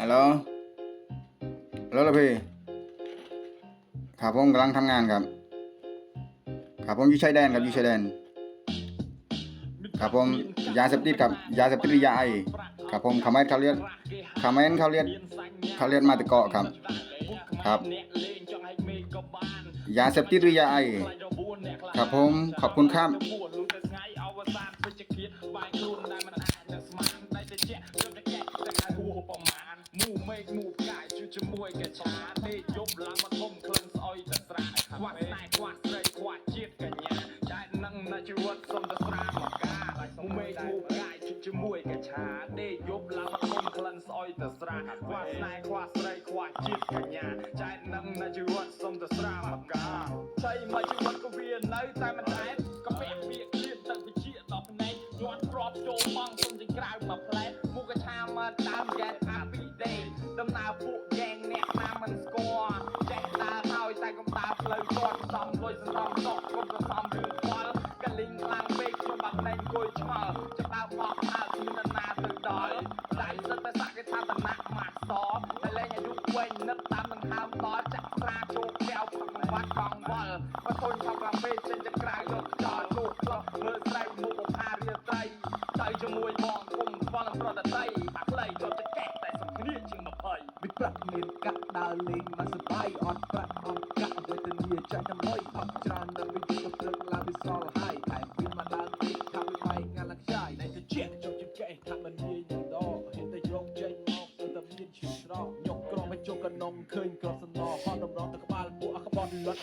ฮัลโหลพี่ครับผมกำลังทำงานครับผมอยู่ชายแดนครับอยู่ชายแดนครับผมยาเสพติดครับยาเสพติดหรือยาไอครับผมเขมรเขาเรียกมาตะเกาะครับยาเสพติดหรือยาไอครับผมขอบคุณครับมูเมกมูกายจุจมวยกระชาเนยบลังมาทมคลันซอยตะสราควัดนายควัดไรควัดเจี๊ยดกันยาได้นั่งนาชีวิตสมตะสรามากามูเมกมูกายจุจมวยกระชาเนยบลังมาทมคลันซอยตะสราควัดนายควัดไรควัดเจี๊ยดกันยาได้นั่งนาชีวิตสมตะสรามากาใช่ไหมชีวิตก็เวียนในแต่มันแอบก็แปะเบียดเชียดตั้งไปเชียดต่อในย้อนรอบโจมองสมจะกลายมาแผลมูกระชามาตามแกนอาบีเดย์ดำนาពួកแกงអ្នកណាមិនស្គាល់ចេះតាហើយតែកំតាផ្លូវគាត់សំលុយសន្សំសក់គាត់ក៏សំរឿងខ្វល់កលីងខ្លាំងពេកខ្ញុំបាត់ណែងគួយឆ្ងល់ចាប់ដើមបោះហើគ្មានណាទៅដល់តែសិតតែសក្តិថាតំណាក់ម៉ាក់សតែលែងអាយុវែងនឹកតាមដង្ហើមដល់ចាក់ស្រាជោគកែវផឹកបាត់កងវល់បើធុញថា5ពេកចេញទៅក្រៅយកចោលលោកខ្លោះមើលស្រីមុខផារាត្រីទៅជាមួយបងគុំខ្វល់ប្រដតីអាខ្លីចូលចិត្តកែតែសំគ្នាជាង20មិនប្រាក់មានកាក់ដើរលេងមកសបាយអត់ប្រាក់អត់កាក់វេទនាចាច់តែផឹកច្រើនដល់ពេលយកព្រឹកឡើងវាសល់ហើយតែវាមកដើរទីថាវាបែកងាឡើងខ្ចាយតែទៅជាចូលចិត្តកែថាមិននិយាយយ៉ាងដហេតុតែរងចេញមកទៅតែមានឈឺស្រោយកក្រមកជុកកនងឃើញក្រសំណហត់ដំណងទៅក្បាលពួកអក្បត់លត់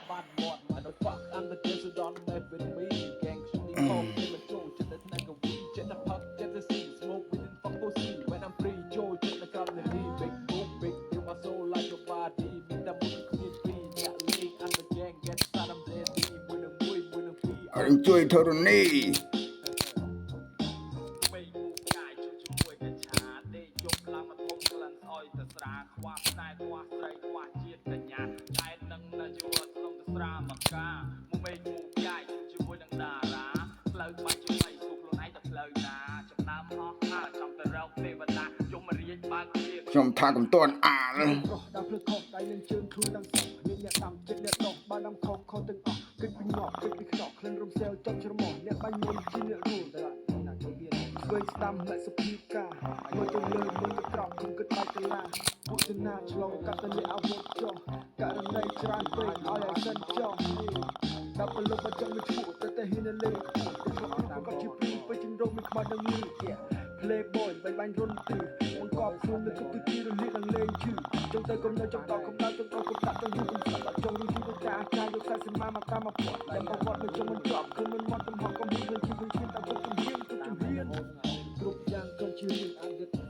បាត់មាត់មកដល់ fuck I'm the kiss don't mess with me កែងខ្ញុំនេះផងគេមកចូលចិត្តតែស្នេហ៍កវីចិត្តតែផឹកចិត្តតែ see smoke within fuck go see when I'm free ចូលចិត្តតែកម្មនេះ big boom big you my soul like your body មានតែមួយគ្នាពីរអ្នកលេង I'm the gang get start I'm ready មួយនឹងពីរអរជួយធរណីពេលមូកាយជួយជាមួយកឆាដេកយប់ឡើងមកធំក្លិនស្អុយទៅស្រាខ្វះខ្សែខ្វះស្រីខ្វះជាតិកញ្ញាតែនឹងនៅជីវិតសុំទៅស្រាមកកាមកមេមូកាយជួយជាមួយនឹងតារាផ្លូវបាច់ជួយសុខខ្លួនឯងទៅផ្លូវណាចំណាំហោះហើចង់ទៅរកទេវតាយមរាជបើកជាខ្ញុំថាកំទាន់អាលរស់ដល់ភ្លឺខុសដៃនឹងជើងខ្លួនដល់សក់មានអ្នកតាមចិត្តអ្នកដោះបានដំខុសខុសទាំងអស់គិតពីងក់គិតពីខ្នក់ក្លិនរំសាវចំច្រមុះអ្នកបាញ់មុនជាអ្នករួលតែណាចូលមានស្វែងស្ដាំអ្នកសុភីកាមកទៅលើមុនទៅក្រោកខ្ញុំគិតបាច់កលាពុទ្ធនាឆ្លងកាត់ទៅលេអាវុធចុះករណីច្រើនពេកឲ្យអាសិនចុះដល់ពលុបចង់មិនឈ្មោះតែហ៊ានលេងតាមក៏ជាព្រីពេជ្ររោមមានខ្មៅនឹងលឺ Playboy បាញ់រុនទីបង្កប់ខ្លួនលើគុកទីរលៀកនឹងលេងឈឺចង់ទៅកុំនៅចង់តកំដៅចង់តកំដាក់ទៅយូរកំសត់ចង់រីជីវិតចាស់ចាស់យកខ្សែសមាមកតាមមកពត់តែប្រវត្តិនៅចង់មិនជាប់គឺមិនមកទំហំកំហឹងនឹងជីវិតឈានតាមទុកជំហានគ្រប់យ៉ាងក៏ជារឿងអយុត្តិ